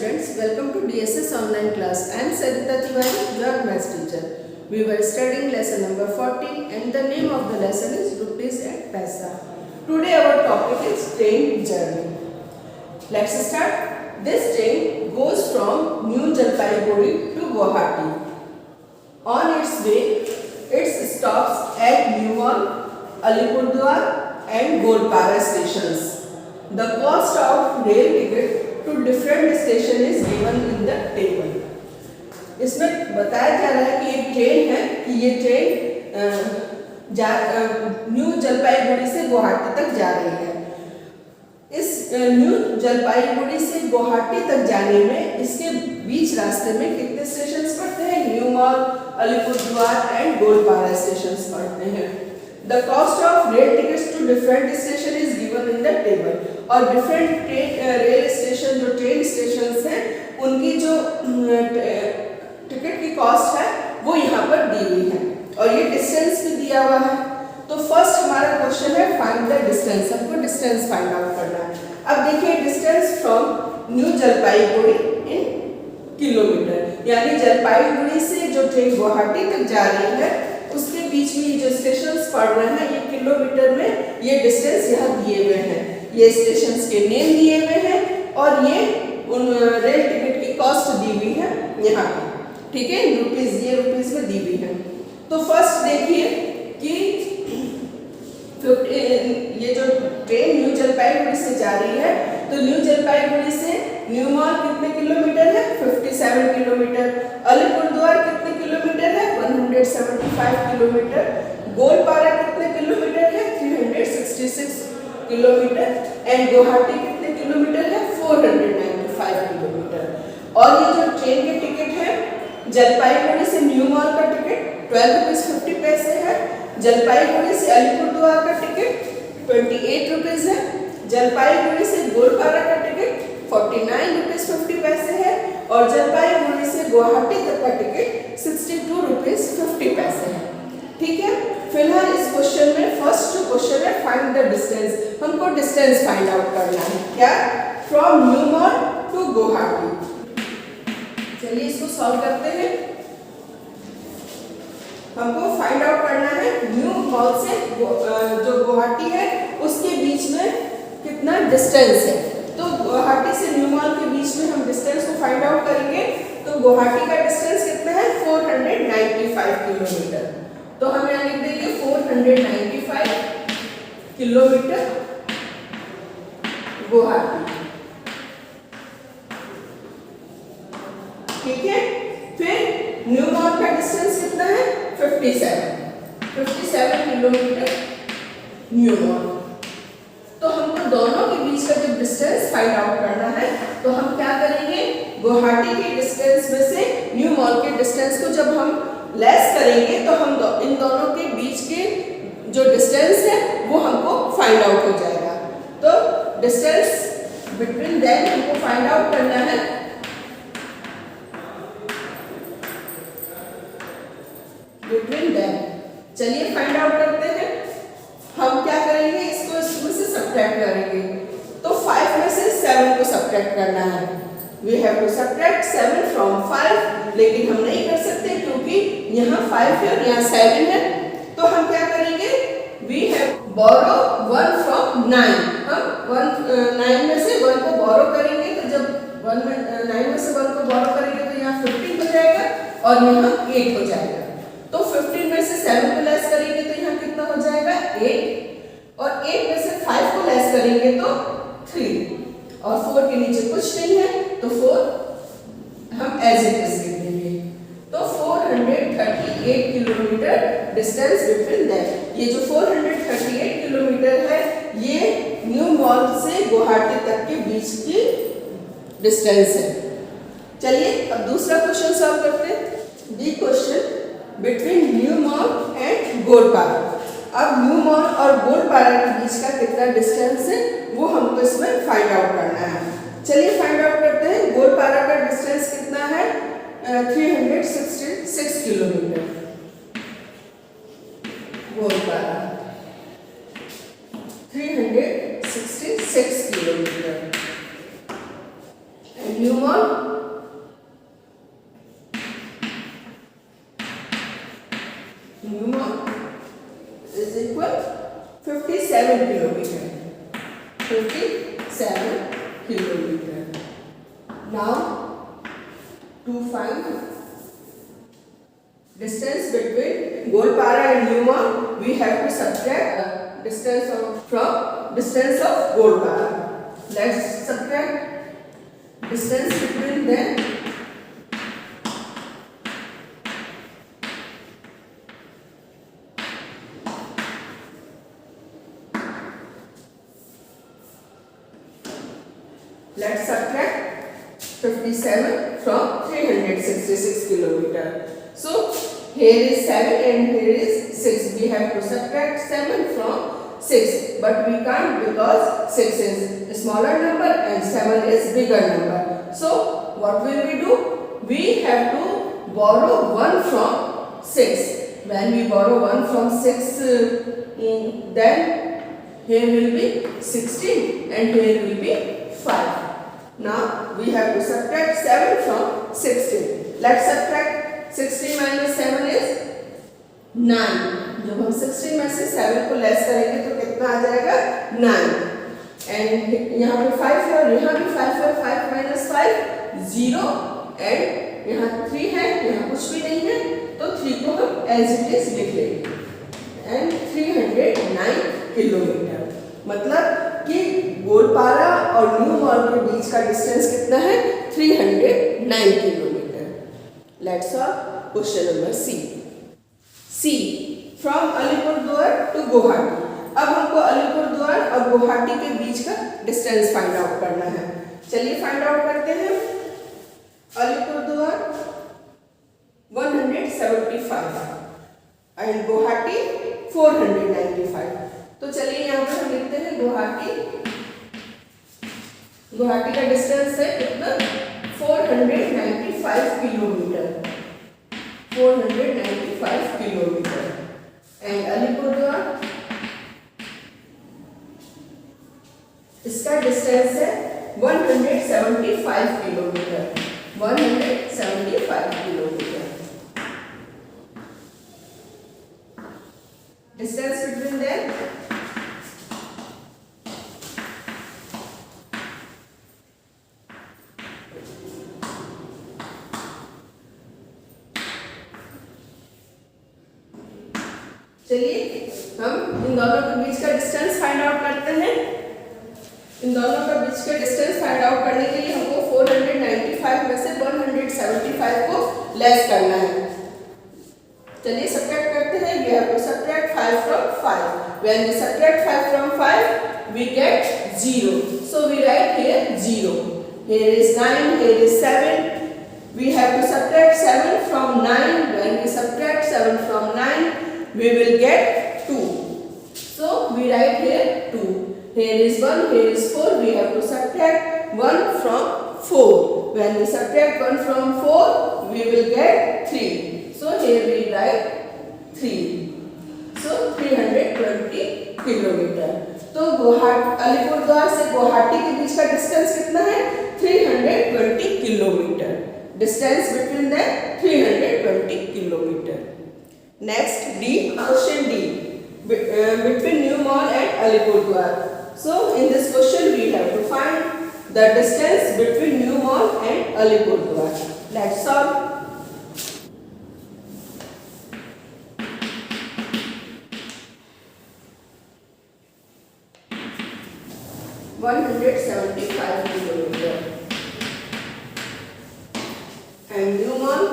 students, welcome to DSS online class. I am Sarita Tiwari, your maths teacher. We were studying lesson number 14 and the name of the lesson is Rupees and Paisa. Today our topic is train journey. Let's start. This train goes from New Jalpaiguri to Guwahati. On its way, it stops at Newark, Alipurduar and Golpara stations. The cost of rail ticket to different station is given in the table. इसमें बताया जा रहा है कि एक train है कि ये ट्रेन न्यू जलपाईगुड़ी से गुवाहाटी तक जा रही है। इस न्यू जलपाईगुड़ी से गुवाहाटी तक जाने में इसके बीच रास्ते में कितने स्टेशंस पड़ते हैं? Newmark, Alipurduar and Goalpara stations पड़ते हैं। The cost of rail tickets to different station is given in the table. और डिफरेंट रेल स्टेशन जो ट्रेन स्टेशंस हैं उनकी जो टिकट की कॉस्ट है वो यहाँ पर दी हुई है और ये डिस्टेंस भी दिया हुआ है। तो फर्स्ट हमारा क्वेश्चन है फाइंड द डिस्टेंस। हमको डिस्टेंस फाइंड आउट करना है। अब देखिए distance from new Jalpaiguri in kilometre, यानी जलपाईगुड़ी से जो ट्रेन गुवाहाटी तक जा रही है उसके बीच में जो स्टेशंस पड़ रहे हैं ये किलोमीटर में ये डिस्टेंस यहाँ दिए हुए हैं। ये स्टेशंस के नेम दिए हुए हैं और ये उन रेल टिकट की कॉस्ट दी हुई है यहाँ पे, ठीक है, रुपीस, ये रुपीस में दी हुई है। तो फर्स्ट देखिए कि ये जो ट्रेन न्यू जलपाईगुड़ी से जा रही है तो न्यू जलपाईगुड़ी से न्यूमार्क कितने किलोमीटर है? 57 किलोमीटर। अलीपुरद्वार कितने किलोमीटर है? 175 किलोमीटर। गोलपारा कितने किलोमीटर है? 366 किलोमीटर। एंड गुवाहाटी कितने किलोमीटर है? 495 किलोमीटर। और ये जो ट्रेन के टिकट है जलपाईगुड़ी से न्यूमार्क का टिकट 12 रुपीस 50 पैसे है। जलपाईगुड़ी से अलीपुरद्वार का टिकट 28 रुपीस है। जलपाईगुड़ी से गोलपारा का टिकट 49 रुपीस 50 पैसे है और जलपाईगुड़ी से गुवाहाटी तक का टिकट 62 रुपीस 50 पैसे है, ठीक है। फिलहाल इस क्वेश्चन में फर्स्ट जो क्वेश्चन है फाइंड द डिस्टेंस, हमको डिस्टेंस फाइंड आउट करना है। क्या? From Newmark to Guwahati. चलिए इसको सॉल्व करते हैं। हमको फाइंड आउट करना है न्यू मॉल से जो गुवाहाटी है उसके बीच में कितना डिस्टेंस है। तो गुवाहाटी से न्यू मॉल के बीच में हम डिस्टेंस को फाइंड आउट करेंगे। तो गुवाहाटी का डिस्टेंस कितना है? 495 किलोमीटर। तो हम यहाँ लिख देंगे 495 किलोमीटर गुवाहाटी, ठीक है। फिर न्यू मॉल का डिस्टेंस कितना है? 57 किलोमीटर न्यू मॉल। तो हमको दोनों के बीच का जो डिस्टेंस फाइंड आउट करना है तो हम क्या करेंगे? गुवाहाटी के डिस्टेंस में से न्यू मॉल के डिस्टेंस को जब हम लेस करेंगे तो हम इन दोनों के बीच के जो डिस्टेंस है वो हमको फाइंड आउट हो जाएगा। तो डिस्टेंस बिटवीन देम हमको फाइंड आउट करना है। बिटवीन देम, चलिए फाइंड आउट करते हैं। हम क्या करेंगे? इसको इसमें से सब्ट्रैक्ट करेंगे। तो 5 में से 7 को सब्ट्रैक्ट करना है। We have to subtract 7 from 5, लेकिन हम नहीं कर सकते क्योंकि यहाँ 5 है और यहाँ 7 है। तो हम क्या करेंगे? We have borrow 1 from 9। हम 9 में से 1 को बोरो करेंगे। तो जब 9 में से 1 को बोरो करेंगे तो यहाँ 15 हो जाएगा और यहाँ 8 हो जाएगा। तो 15 में से 7 को लेस करेंगे तो यहाँ कितना हो जाएगा? 8। और 8 में से 5 को लेस करेंगे तो 3 और 4 के नीचे कुछ नहीं है तो 4 हम एज इट इज लिख देंगे। तो 438 किलोमीटर डिस्टेंस बिटवीन देम। ये जो 438 किलोमीटर है ये न्यू मॉल से गुवाहाटी तक के बीच की डिस्टेंस है। चलिए अब दूसरा क्वेश्चन सॉल्व करते हैं। The question between Newmark and Goalpara. अब न्यूमार्क और गोलपारा के बीच का कितना डिस्टेंस है वो हमको इसमें फाइंड आउट करना है। चलिए फाइंड आउट करते हैं। गोलपारा का डिस्टेंस कितना है? 366 kilometre. Goalpara 366 kilometre. Newmont is equal 57 kilometer. 57 kilometer. Now to find distance between Golpara and Newmont, we have to subtract distance of Golpara. Let's subtract distance between them. Let's subtract 57 from 366 kilometer. So here is 7 and here is 6. We have to subtract 7 from 6, but we can't because 6 is a smaller number and 7 is bigger number. So what will we do? We have to borrow 1 from 6. When we borrow 1 from 6, then here will be 16 and here will be 5. Now we have to subtract 7 from 16. Let's subtract 16 minus 7 is 9. जब हम 16 में से 7 को less करेंगे तो कितना आ जाएगा? 9. And यहाँ पे 5 है और यहाँ भी 5 है. 5 minus 5 0 एंड यहाँ 3 है, यहाँ कुछ भी नहीं है तो 3 को हम एज इट इज लिख लेंगे. And 309 kilometre. मतलब कि गोलपारा और न्यूमॉन्ट के बीच का डिस्टेंस कितना है? 309 kilometre. Let's solve question number C. From Alipurduar to Guwahati. अब हमको अलीपुरद्वार और गुवाहाटी के बीच का डिस्टेंस फाइंड आउट करना है. चलिए फाइंड आउट करते हैं. अलीपुरद्वार 175 एंड गुवाहाटी 495. तो चलिए यहाँ पर हम लिखते हैं गुवाहाटी का डिस्टेंस है कितना? 495 किलोमीटर. 495 किलोमीटर. एंड अलीपुरद्वार इसका डिस्टेंस है 175 kilometre. 175 kilometre. Distance between them चलिए हम इन दोनों के बीच का डिस्टेंस फाइंड आउट करते हैं. इन दोनों के बीच का डिस्टेंस फाइंड आउट करने के लिए हमको 495 में से 175 को लेस करना है. चलिए सब्ट्रैक्ट करते हैं. We have to subtract 5 from 5. When we subtract 5 from 5, we get 0. So we write here 0. Here is 9, here is 7. We have to subtract 7 from 9. When we subtract 7 from 9, we will get 2. So we write here 2. Here is 1, here is 4. We have to subtract 1 from 4. When we subtract 1 from 4, we will get 3. So here we write 3. So 320 kilometre. तो अलीपुरद्वार से गुवाहाटी के बीच का distance कितना है? 320 kilometre. Distance between them 320 kilometre. Next D, question D. Between New Mall and Alipurduar. So in this question we have to find the distance between New Mall and Alipurduar. Let's solve. Kilometre and New Mall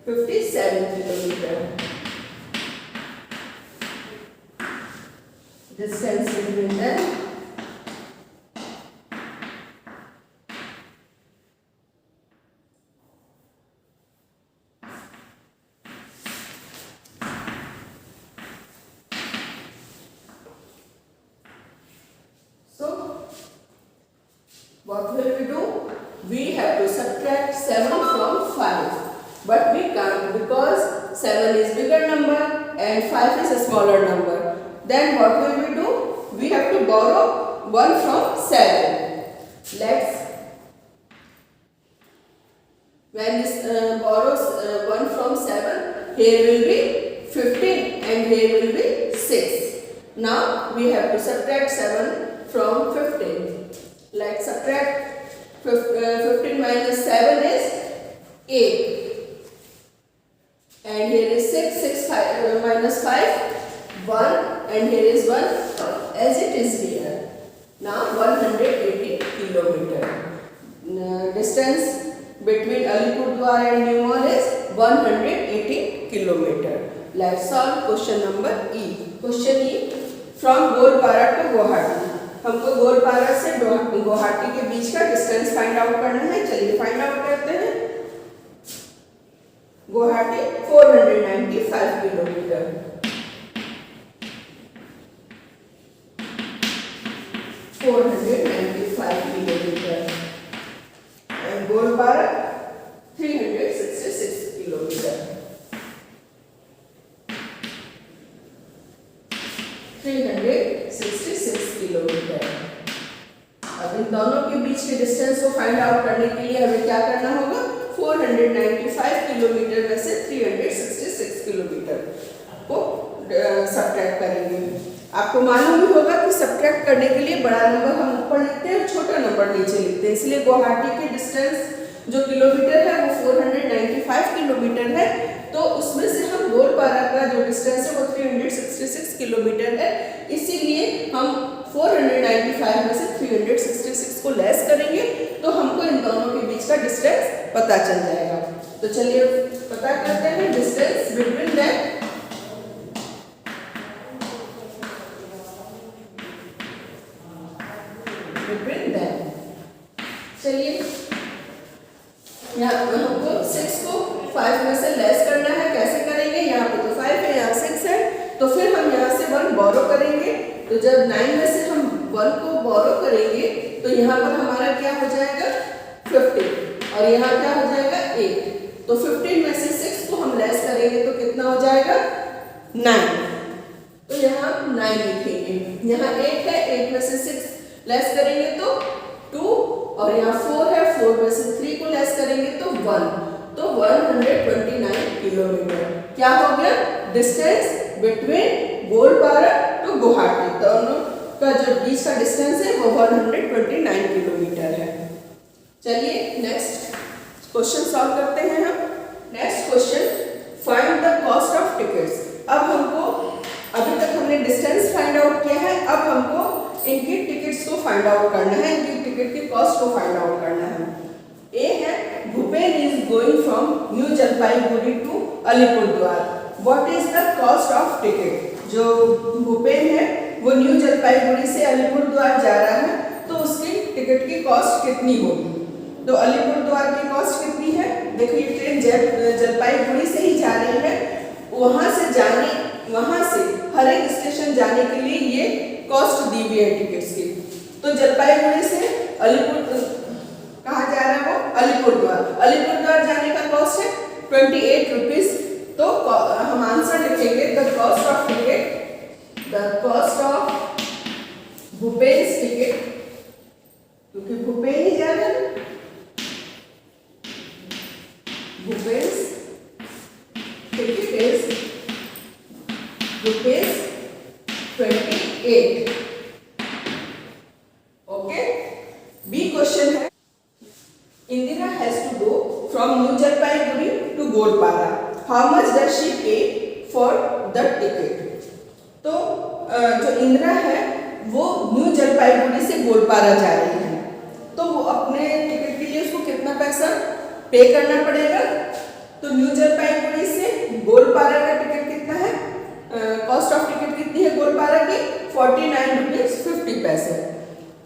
57 kilometer. Distance between them what will we do? We have to subtract 7 from 5. But we can't because 7 is bigger number and 5 is a smaller number. Then what will we do? We have to borrow 1 from 7. Let's when this borrows 1 from 7, here will be 15 and here will be 6. Now we have to subtract 7 from 15. Let's subtract 15 minus 7 is 8. And here is 6, 5 minus 5, 1, and here is 1 as it is here. Now 180 kilometer. Distance between Alipurduar and New Mall is 180 kilometer. Let's solve question number E. Question E, from Goalpara to Guwahati. हमको गोलपारा से गुवाहाटी के बीच का distance find out करना है. चलिए find out करते हैं. Guwahati 495 kilometre. 495 kilometer. And Goalpara 366 kilometre. 366 kilometre. अब इन दोनों के बीच के डिस्टेंस को फाइंड आउट करने के लिए हमें क्या करना होगा? 495 किलोमीटर में से 366 किलोमीटर को सब्ट्रैक्ट करेंगे. आपको मालूम भी होगा कि सब्ट्रैक्ट करने के लिए बड़ा नंबर हम ऊपर लिखते हैं और छोटा नंबर नीचे लिखते हैं. इसलिए गुवाहाटी के डिस्टेंस जो किलोमीटर है वो 495 किलोमीटर है. तो उसमें से हम गोलपारा का जो डिस्टेंस है वो 366 किलोमीटर है. इसीलिए हम 495 में से 366 को लेस करेंगे तो हमको इन दोनों के बीच का डिस्टेंस पता चल जाएगा. तो चलिए पता करते हैं डिस्टेंस बिटवीन दैम. चलिए यहाँ हमको 6 को 5 में से लेस करना है. कैसे करेंगे? यहाँ पे तो 5 है, यहाँ 6 है, तो फिर हम यहाँ से 1 बोरो करेंगे. तो जब 9 में से हम 1 को बोरो करेंगे तो यहाँ पर हमारा क्या हो जाएगा? 15 और यहाँ क्या हो जाएगा? 8. तो 15 में से 6 को हम लेस करेंगे तो कितना हो जाएगा? 9. तो यहाँ 9 लिखेंगे. यहाँ 8 है, 8 में से 6 लेस करेंगे तो 2 और यहाँ 4 है, 4 में से 3 को लेस करेंगे तो 1. तो 129 किलोमीटर क्या हो गया? Distance between Goalpara to Guwahati. दोनों का जो बीच का डिस्टेंस है वो 129 किलोमीटर है. चलिए नेक्स्ट क्वेश्चन सॉल्व करते हैं हम. Next question, find the cost of tickets. अब हमको अभी तक हमने डिस्टेंस फाइंड आउट किया है. अब हमको इनकी टिकट्स को फाइंड आउट करना है, इनकी टिकट की कॉस्ट को फाइंड आउट करना है. ए है, Bhupen is going from new Jalpaiguri to Alipurduar. What is the cost of ticket? जो भूपेन है वो न्यू जलपाईगुड़ी से अलीपुरद्वार जा रहा है तो उसकी टिकट की कॉस्ट कितनी होगी? तो अलीपुरद्वार की कॉस्ट कितनी है? देखो ये ट्रेन जलपाईगुड़ी से ही जा रही है. वहां से हर एक स्टेशन जाने के लिए ये कॉस्ट दी हुई है टिकट्स की. तो जलपाईगुड़ी से कहाँ जा रहा है वो? अलीपुरद्वार. अलीपुरद्वार जाने का कॉस्ट है 28 रुपीज. तो हम आंसर लिखेंगे the cost of ticket, the cost of Bhupen ticket, क्योंकि भूपेन ही जा रहा है. Bhupen ticket is rupees 28. Okay. B question है, Indira has to go from new Jalpaiguri to Goalpara. How much does she pay for the ticket? तो जो इंदिरा है वो न्यू जलपाईगुड़ी से गोलपारा जा रही है. तो वो अपने टिकट के लिए उसको कितना पैसा पे करना पड़ेगा? तो न्यू जलपाईगुड़ी से गोलपारा का टिकट कितना है? कॉस्ट ऑफ टिकट कितनी है गोलपारा की? 49 रुपीज 50 पैसे.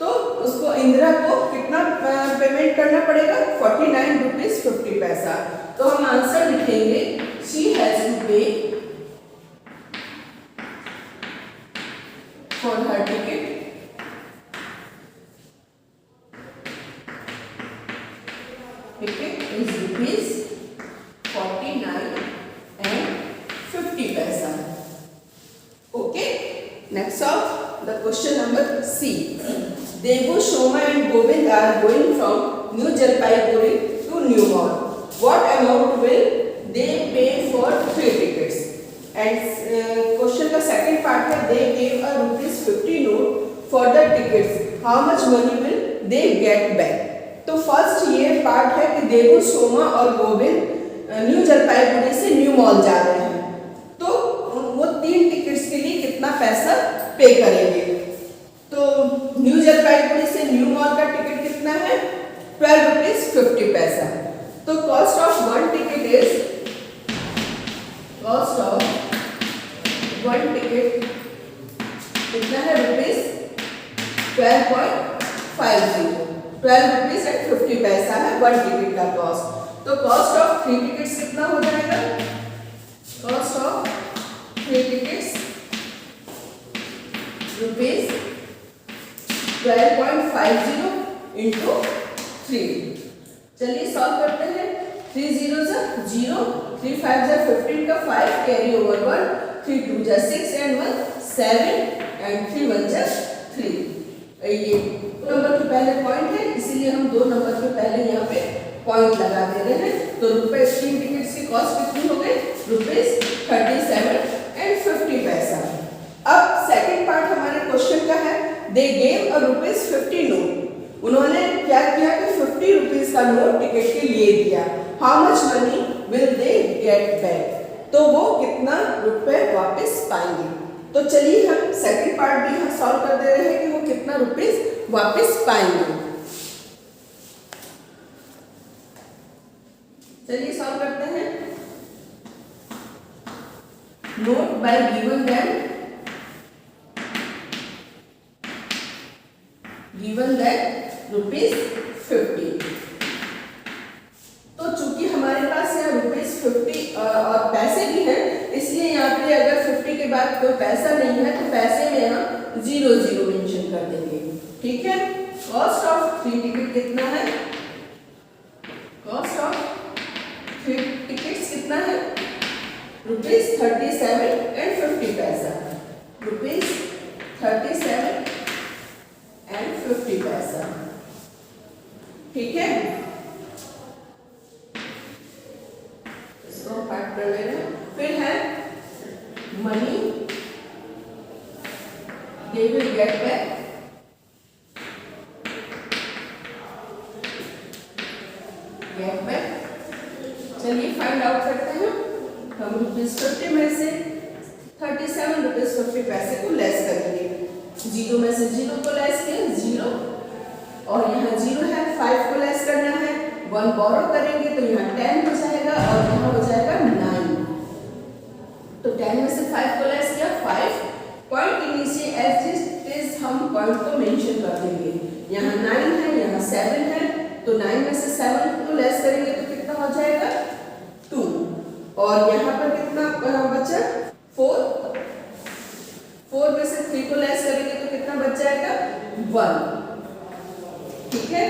तो उसको इंदिरा को कितना पेमेंट करना पड़ेगा? 49 रुपीज 50 पैसा. तो हम आंसर लिखेंगे शी हैज टू पे for her ticket is rupees 49 and 50 पैसा. Okay. Next of the question number C. Devu, Shoma and Govind are going from New Jalpaiguri to New Mall. What amount will they pay for 3 tickets? And question का second part है, they gave a ₹50 note for the tickets. How much money will they get back? तो first ये part है कि देवू, सोमा और Govind new Jalpaiguri से new mall जा रहे हैं, तो वो 3 टिकट्स के लिए कितना पैसा पे करेंगे। तो न्यू जलपाईगुड़ी से न्यू मॉल का टिकट कितना है, ₹12.50। तो कॉस्ट ऑफ वन टिकट कितना है, ₹12.50 है वन टिकट का कॉस्ट। तो कॉस्ट ऑफ 3 टिकट्स कितना हो जाएगा, कॉस्ट ऑफ 3 टिकट्स ₹12.50 इंटू 3। चलिए सॉल्व करते हैं। 3 0 0, 3 5 15 का 5 कैरी ओवर 1, 3 2 6 एंड 1 7 एंड 3 1 3। ये नंबर के पहले पॉइंट है, इसीलिए हम 2 नंबर के पहले यहाँ पे पॉइंट लगा दे रहे हैं। तो ₹3 टिकट्स की कॉस्ट कितनी हो गई, ₹37.50। अब सेकंड पार्ट हमारे क्वेश्चन का है, दे गेव अ ₹50 नोट। उन्होंने क्या किया कि ₹50 का नोट टिकट के लिए दिया। How much money will they get back? तो वो कितना रुपए वापस पाएंगे। तो चलिए हम सेकंड पार्ट भी हम सॉल्व कर दे रहे हैं कि वो कितना रुपीस वापस पाएंगे। चलिए सॉल्व करते हैं। Note bye given that ₹50। तो चूंकि हमारे पास यहाँ ₹50 और पैसे भी हैं, इसलिए यहाँ पे अगर 50 के बाद कोई पैसा नहीं है तो पैसे में हम 0 मेंशन कर देंगे। ठीक है। कॉस्ट ऑफ 3 टिकट कितना है, कॉस्ट ऑफ 3 टिकट्स कितना है, ₹37.50, ₹37.50। ठीक है, इसको काट कर ले रहे हैं। फिर है money they will get back, चलिए फाइंड आउट करते हैं। हम ₹50 में से ₹37.50 को लेस करेंगे। 0 में से 0 को लेस किया 0, और यहाँ 0 है, 5 को लेस करना है, 1 बोरो करेंगे तो यहाँ 10 हो जाएगा और यहाँ हो जाएगा 9। तो 10 में से 5 को लेस किया 5। पॉइंट के नीचे एज इट इज हम पॉइंट को मेंशन कर देंगे। यहाँ 9 है, यहाँ 7 है, तो 9 में से 7 को लेस करेंगे तो कितना हो जाएगा 2, और यहाँ पर कितना बचा 4। 4 में से 3 को लेस करेंगे तो कितना बच जाएगा 1। ठीक है,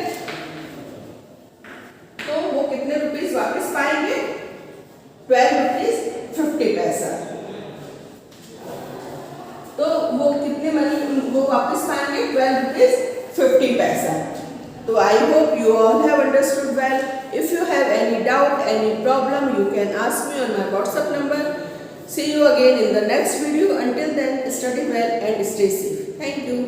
तो वो कितने रुपीस वापस पाएंगे, ₹12.50। तो वो कितने मनी वो वापस पाएंगे, ₹12.50। So I hope you all have understood well. If you have any doubt, any problem, you can ask me on my WhatsApp number. See you again in the next video. Until then, study well and stay safe. Thank you.